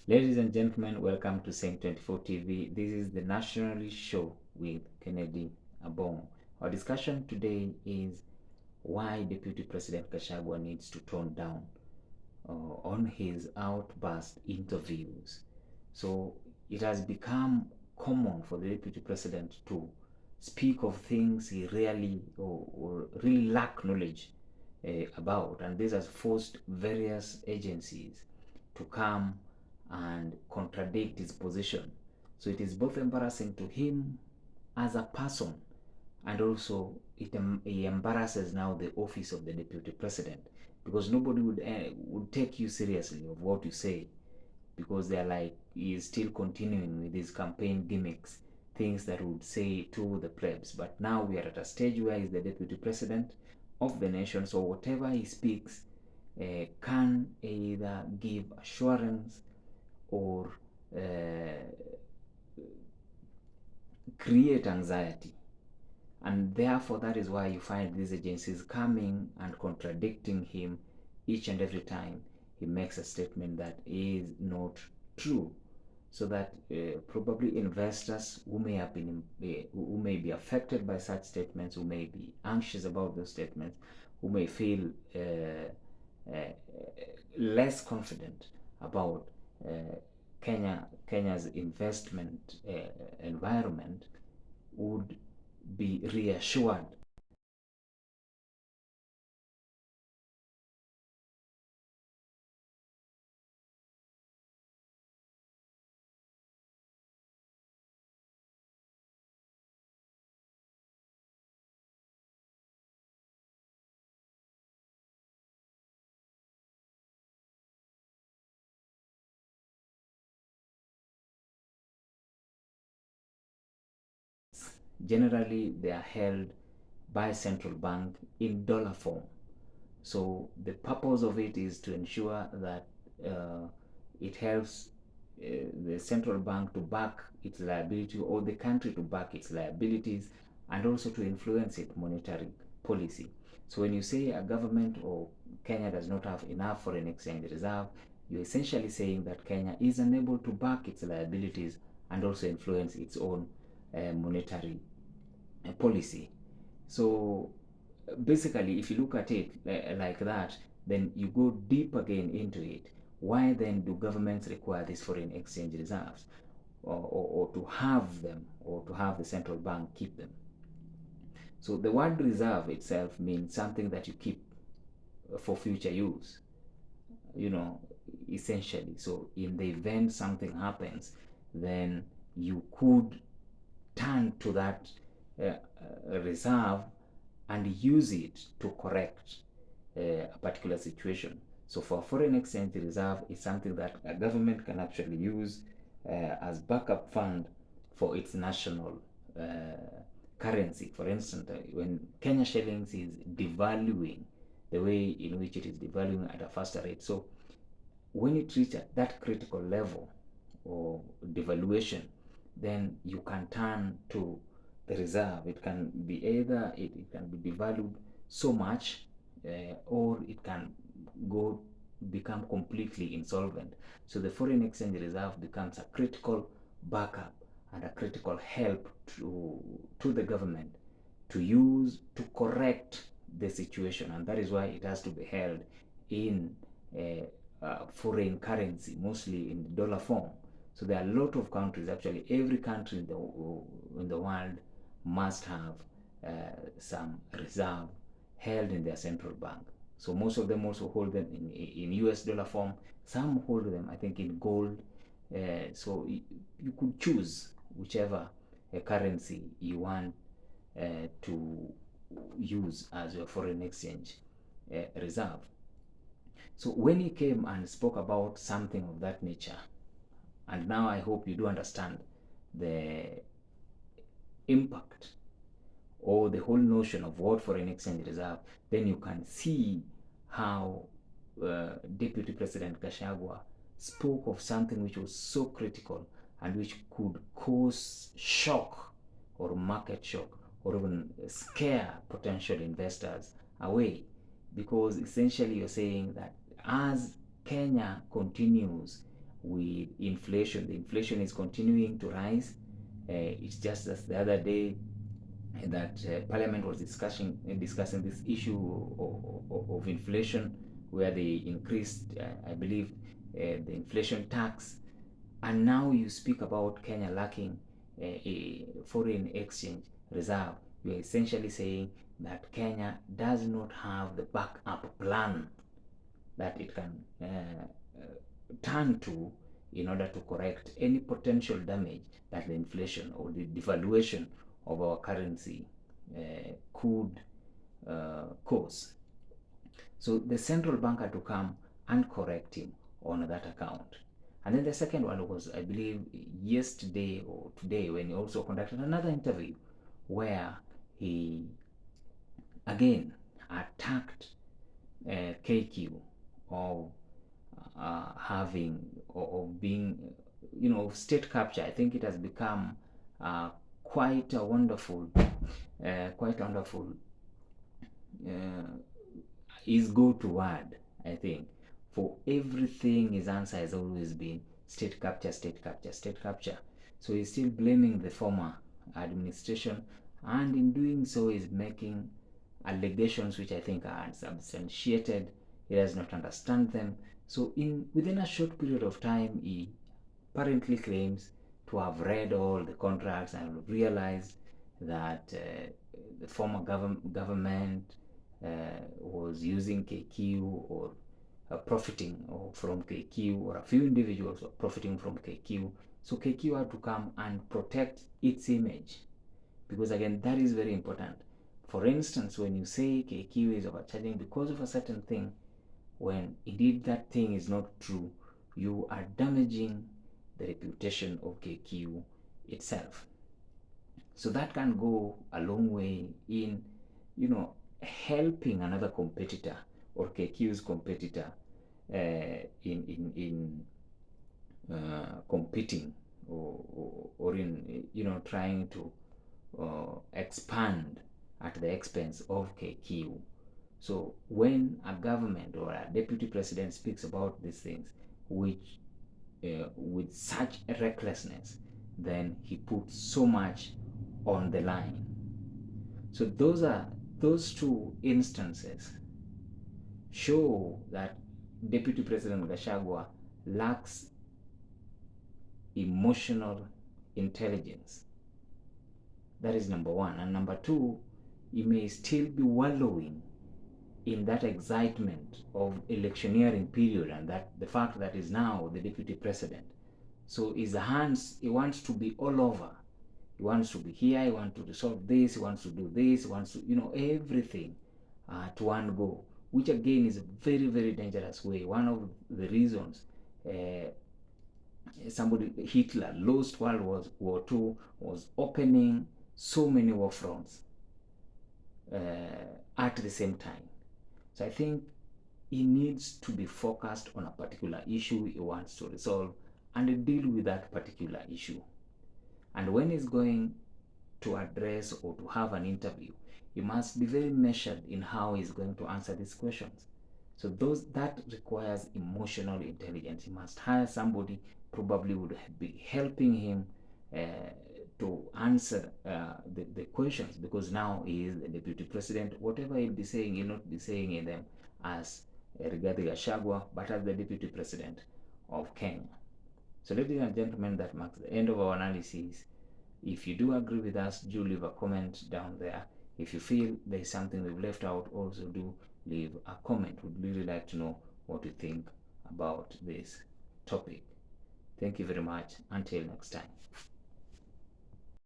Ladies and gentlemen, welcome to Saint 24 TV. This is the Nationalist show with Kennedy Abong. Our discussion today is why Deputy President GACHAGUA needs to tone down on his outburst interviews. So it has become common for the Deputy President to speak of things he really or really lack knowledge about, and this has forced various agencies to come and contradict his position. So it is both embarrassing to him as a person, and also he embarrasses now the office of the deputy president, because nobody would take you seriously of what you say, because they're like, he is still continuing with his campaign gimmicks, things that would say to the plebs. But now we are at a stage where he's the deputy president of the nation, so whatever he speaks can either give assurance or uh, create anxiety. And therefore, that is why you find these agencies coming and contradicting him each and every time he makes a statement that is not true. So that probably investors who may have been who may be affected by such statements, who may be anxious about those statements, who may feel uh, less confident about Kenya's investment environment, would be reassured. Generally, they are held by central bank in dollar form. So the purpose of it is to ensure that it helps the central bank to back its liability, or the country to back its liabilities, and also to influence its monetary policy. So when you say a government or Kenya does not have enough foreign exchange reserve, you're essentially saying that Kenya is unable to back its liabilities and also influence its own monetary policy. So basically, if you look at it like that, then you go deep again into it. Why then do governments require these foreign exchange reserves, or to have them, or to have the central bank keep them? So the word reserve itself means something that you keep for future use, you know, essentially. So in the event something happens, then you could turn to that reserve and use it to correct a particular situation. So for foreign exchange reserve is something that a government can actually use as backup fund for its national currency. For instance, when Kenya shillings is devaluing, the way in which it is devaluing at a faster rate. So when it reaches that critical level or devaluation, then you can turn to the reserve. It can be either it can be devalued so much, or it can go become completely insolvent. So the foreign exchange reserve becomes a critical backup and a critical help to the government to use to correct the situation, and that is why it has to be held in foreign currency, mostly in the dollar form. So there are a lot of countries, actually every country in the world must have some reserve held in their central bank. So most of them also hold them in US dollar form. Some hold them, I think, in gold. So you could choose whichever currency you want to use as your foreign exchange reserve. So when he came and spoke about something of that nature, and now I hope you do understand the impact or the whole notion of what foreign exchange reserve, then you can see how Deputy President GACHAGUA spoke of something which was so critical and which could cause shock or market shock, or even scare potential investors away, because essentially you're saying that as Kenya continues with inflation. The inflation is continuing to rise. It's just as the other day that Parliament was discussing this issue of inflation, where they increased, I believe, the inflation tax. And now you speak about Kenya lacking a foreign exchange reserve. You are essentially saying that Kenya does not have the backup plan that it can turn to in order to correct any potential damage that the inflation or the devaluation of our currency could cause. So the central bank had to come and correct him on that account. And then the second one was, I believe, yesterday or today, when he also conducted another interview where he again attacked KQ of having or being, state capture. I think it has become quite a wonderful, his go-to word, I think. For everything, his answer has always been state capture, state capture, state capture. So he's still blaming the former administration, and in doing so is making allegations which I think are unsubstantiated. He does not understand them. So within a short period of time, he apparently claims to have read all the contracts and realized that the former government was using KQ or profiting from KQ, or a few individuals were profiting from KQ. So KQ had to come and protect its image, because again, that is very important. For instance, when you say KQ is overcharging because of a certain thing, when indeed that thing is not true, you are damaging the reputation of KQ itself. So that can go a long way in, helping another competitor or KQ's competitor in competing or in, trying to expand at the expense of KQ. So when a government or a deputy president speaks about these things, which with such recklessness, then he puts so much on the line. So those two instances show that Deputy President GACHAGUA lacks emotional intelligence. That is number one. And number two, he may still be wallowing in that excitement of electioneering period, and that the fact that he's now the deputy president. So his hands, he wants to be all over. He wants to be here, he wants to resolve this, he wants to do this, he wants to, everything to one go, which again is a very, very dangerous way. One of the reasons Hitler lost World War II was opening so many war fronts at the same time. So I think he needs to be focused on a particular issue he wants to resolve and deal with that particular issue. And when he's going to address or to have an interview, he must be very measured in how he's going to answer these questions. So that requires emotional intelligence. He must hire somebody, probably would be helping him to answer the questions, because now he is the deputy president. Whatever he'll be saying, he'll not be saying in them as Rigathi Gachagua, but as the deputy president of Kenya. So ladies and gentlemen, that marks the end of our analysis. If you do agree with us, do leave a comment down there. If you feel there is something we've left out, also do leave a comment. We'd really like to know what you think about this topic. Thank you very much. Until next time.